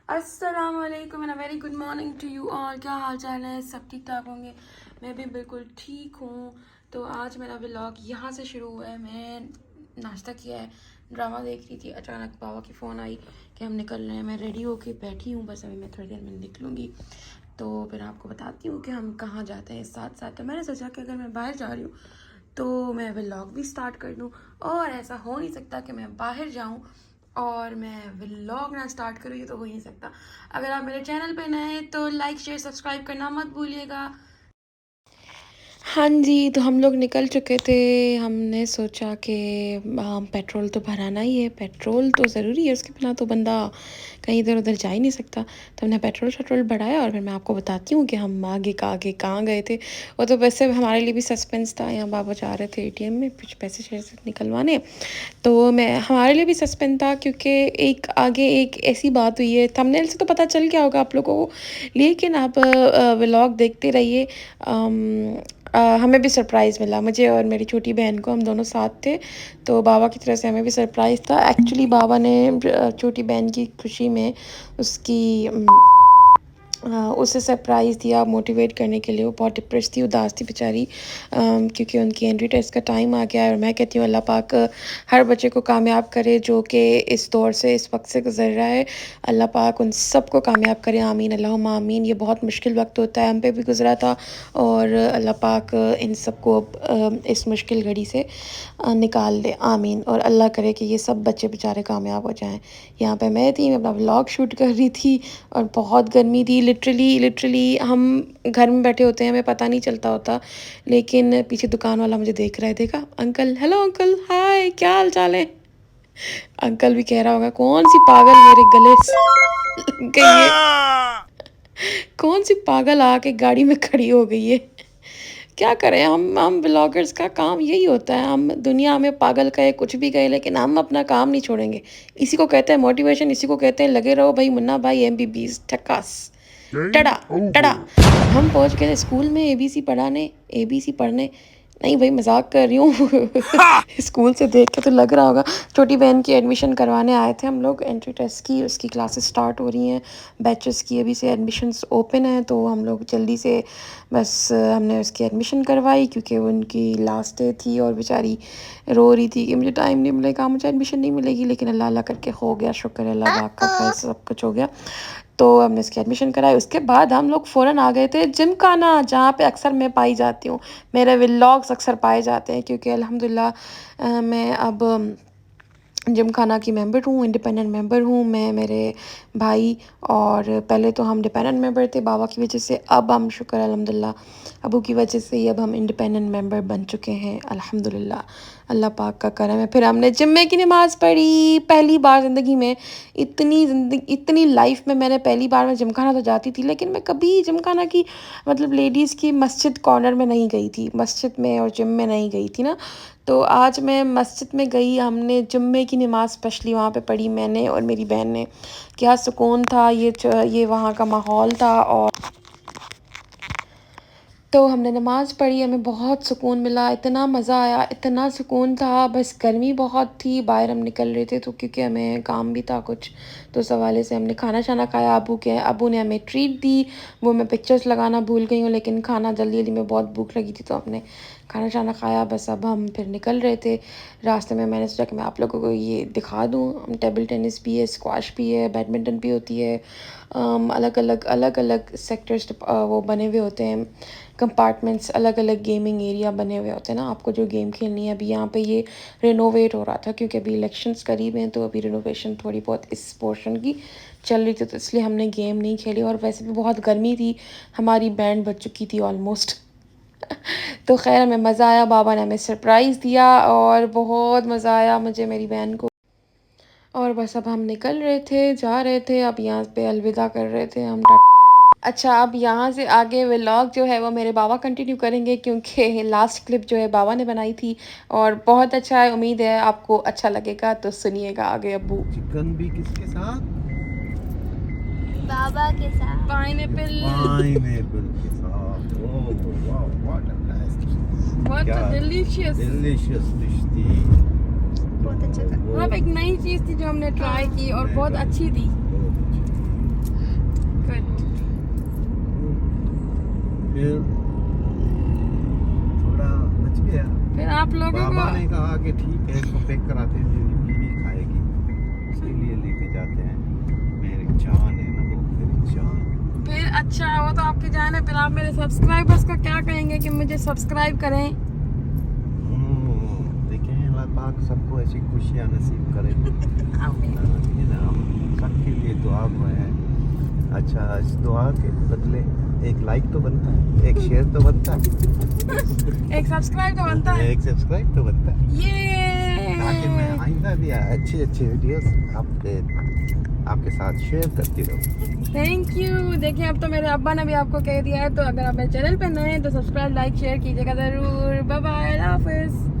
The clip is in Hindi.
अस्सलाम वालेकुम and very good morning to you all. क्या हाल चाल है? सब ठीक ठाक होंगे। मैं भी बिल्कुल ठीक हूँ। तो आज मेरा व्लॉग यहाँ से शुरू हुआ है। मैं नाश्ता किया है, ड्रामा देख रही थी, अचानक बाबा की फ़ोन आई कि हम निकल रहे हैं। मैं रेडी होके बैठी हूँ, बस अभी मैं थोड़ी देर में निकलूँगी। तो फिर आपको बताती हूँ कि हम कहाँ जाते हैं साथ साथ। तो मैंने सोचा कि अगर मैं बाहर जा रही हूँ तो मैं व्लॉग भी स्टार्ट कर दूँ, और ऐसा हो नहीं सकता कि मैं बाहर जाऊँ और मैं व्लॉग ना स्टार्ट करूँ, ये तो हो ही नहीं सकता। अगर आप मेरे चैनल पे नए हैं तो लाइक शेयर सब्सक्राइब करना मत भूलिएगा। हाँ जी, तो हम लोग निकल चुके थे। हमने सोचा कि पेट्रोल तो भराना ही है, पेट्रोल तो ज़रूरी है, उसके बिना तो बंदा कहीं इधर उधर जा ही नहीं सकता। तो हमने पेट्रोल भराया और फिर मैं आपको बताती हूँ कि हम आगे कहाँ गए थे। वो तो वैसे हमारे लिए भी सस्पेंस था। यहाँ बाबा जा रहे थे एटीएम में कुछ पैसे शैसे निकलवाने, तो मैं हमारे लिए भी सस्पेंस था क्योंकि एक आगे एक ऐसी बात हुई है। थंबनेल से तो पता चल गया होगा आप लोगों को, लेकिन आप व्लॉग देखते रहिए। हमें भी सरप्राइज़ मिला, मुझे और मेरी छोटी बहन को, हम दोनों साथ थे। तो बाबा की तरफ से हमें भी सरप्राइज़ था। एक्चुअली बाबा ने छोटी बहन की खुशी में उसकी उसे सरप्राइज़ दिया मोटिवेट करने के लिए। वो बहुत डिप्रेस थी, उदास थी बेचारी, क्योंकि उनकी एंट्री टेस्ट का टाइम आ गया है। और मैं कहती हूँ अल्लाह पाक हर बच्चे को कामयाब करे जो कि इस दौर से, इस वक्त से गुजर रहा है। अल्लाह पाक उन सब को कामयाब करे, आमीन अल्लाहुम्मा आमीन। ये बहुत मुश्किल वक्त होता है, हम पे भी गुजरा था, और अल्लाह पाक इन सब को इस मुश्किल घड़ी से निकाल दे, आमीन। और अल्लाह करे कि ये सब बच्चे बेचारे कामयाब हो जाएं। यहाँ पे मैं थी, मैं अपना व्लॉग शूट कर रही थी और बहुत गर्मी थी। लिटरली हम घर में बैठे होते हैं, हमें पता नहीं चलता होता, लेकिन पीछे दुकान वाला मुझे देख रहा है। देखा अंकल, हेलो अंकल, हाय, क्या हाल चाल है। अंकल भी कह रहा होगा कौन सी पागल मेरे गले से लग गई है, कौन सी पागल आके गाड़ी में खड़ी हो गई है। क्या करें, हम ब्लॉगर्स का काम यही होता है। हम दुनिया हमें पागल कहे, कुछ भी कहे, लेकिन हम अपना काम नहीं छोड़ेंगे। इसी को कहते हैं मोटिवेशन, इसी को कहते हैं लगे रहो भाई मुन्ना भाई MBBS ठक्कास टड़ा टड़ा। हम पहुंच गए स्कूल में ABC पढ़ाने, ABC पढ़ने। नहीं भाई, मजाक कर रही हूँ। स्कूल से देख के तो लग रहा होगा। छोटी बहन की एडमिशन करवाने आए थे हम लोग, एंट्री टेस्ट की, उसकी क्लासेस स्टार्ट हो रही हैं बैचेस की। अभी से एडमिशन्स ओपन हैं, तो हम लोग जल्दी से बस हमने उसकी एडमिशन करवाई क्योंकि वो उनकी लास्ट डे थी और बेचारी रो रही थी कि मुझे टाइम नहीं मिलेगा, मुझे एडमिशन नहीं मिलेगी। लेकिन अल्लाह अल्लाह करके हो गया, शुक्र अल्लाह पाक का, खैर सब कुछ हो गया। तो हमने इसकी एडमिशन कराई। उसके बाद हम लोग फ़ौरन आ गए थे जिमखाना, जहाँ पे अक्सर मैं पाई जाती हूँ, मेरे व्लॉग्स अक्सर पाए जाते हैं, क्योंकि अल्हम्दुलिल्लाह मैं अब जिमखाना की मेंबर हूँ, इंडिपेंडेंट मेंबर हूँ मैं, मेरे भाई। और पहले तो हम डिपेंडेंट मेंबर थे बाबा की वजह से, अब हम शुक्र अल्हम्दुलिल्लाह अबू की वजह से ही अब हम इंडिपेंडेंट मेंबर बन चुके हैं अल्हम्दुलिल्लाह। अल्लाह पाक का करम है। फिर हमने जुम्मे की नमाज़ पढ़ी, पहली बार ज़िंदगी में। इतनी लाइफ में मैंने पहली बार, मैं जिमखाना तो जाती थी लेकिन मैं कभी जिमखाना की मतलब लेडीज़ की मस्जिद कॉर्नर में नहीं गई थी, मस्जिद में और जिम में नहीं गई थी ना। तो आज मैं मस्जिद में गई, हमने जुम्मे की नमाज़ स्पेशली वहाँ पे पढ़ी, मैंने और मेरी बहन ने। क्या सुकून था, ये वहाँ का माहौल था। और तो हमने नमाज़ पढ़ी, हमें बहुत सुकून मिला, इतना मज़ा आया, इतना सुकून था। बस गर्मी बहुत थी, बाहर हम निकल रहे थे तो क्योंकि हमें काम भी था कुछ, तो उस हवाले से हमने खाना शाना खाया। अबू ने हमें ट्रीट दी, वो मैं पिक्चर्स लगाना भूल गई हूँ, लेकिन खाना जल्दी जल्दी में बहुत भूख लगी थी तो हमने खाना शाना खाया। बस अब हम फिर निकल रहे थे। रास्ते में मैंने सोचा कि मैं आप लोगों को ये दिखा दूँ, टेबल टेनिस भी है, स्क्वाश भी है, बैडमिंटन भी होती है। अलग अलग सेक्टर्स वो बने हुए होते हैं, कंपार्टमेंट्स, अलग अलग गेमिंग एरिया बने हुए होते हैं ना, आपको जो गेम खेलनी है। अभी यहाँ पे ये रिनोवेट हो रहा था क्योंकि अभी इलेक्शंस करीब हैं, तो अभी रिनोवेशन थोड़ी बहुत इस पोर्शन की चल रही थी, तो इसलिए हमने गेम नहीं खेली। और वैसे भी बहुत गर्मी थी, हमारी बैंड बज चुकी थी ऑलमोस्ट। तो खैर हमें मज़ा आया, बाबा ने हमें सरप्राइज़ दिया और बहुत मज़ा आया मुझे, मेरी बहन को। और बस अब हम निकल रहे थे, जा रहे थे, अब यहाँ पे अलविदा कर रहे थे हम। अच्छा, अब यहाँ से आगे व्लॉग जो है वो मेरे बाबा कंटिन्यू करेंगे, क्योंकि लास्ट क्लिप जो है बाबा ने बनाई थी और बहुत अच्छा है। उम्मीद है आपको अच्छा लगेगा, तो सुनिएगा आगे। अब्बू चिकन भी किसके साथ? बाबा के साथ। पाइनएप्पल के साथ। Oh wow, what a nice, बहुत डिलीशियस डिलीशियस डिश थी। बहुत अच्छा था। मतलब एक नई चीज़ थी जो हमने ट्राई की और बहुत अच्छी थी। कि ठीक है इसको पैक कराते हैं, मेरी बीवी खाएगी, उसके लिए लेके जाते हैं। मेरी जान है ना वो, मेरी जान। फिर अच्छा वो तो आपकी जान है, फिर आप मेरे सब्सक्राइबर्स को क्या कहेंगे कि मुझे सब्सक्राइब करें? देखें अल्लाह पाक सबको ऐसी खुशियाँ नसीब करे। आमीन। ये ना हम सबके लिए दुआ है। अच्छा, इस दुआ के बदले एक लाइक तो बनता है, एक शेयर तो बनता है, एक सब्सक्राइब तो बनता है। एक सब्सक्राइब तो बनता है, ताकि मैं ये आइंदा भी अच्छे अच्छे वीडियोस आपके साथ शेयर करती रहूँ। Thank you. देखिए अब तो मेरे अब्बा ने भी आपको कह दिया है, तो अगर आप मेरे चैनल पे नए हैं तो सब्सक्राइब लाइक शेयर कीजिएगा ज़रूर। बाय बाय, अल्लाह हाफिज़।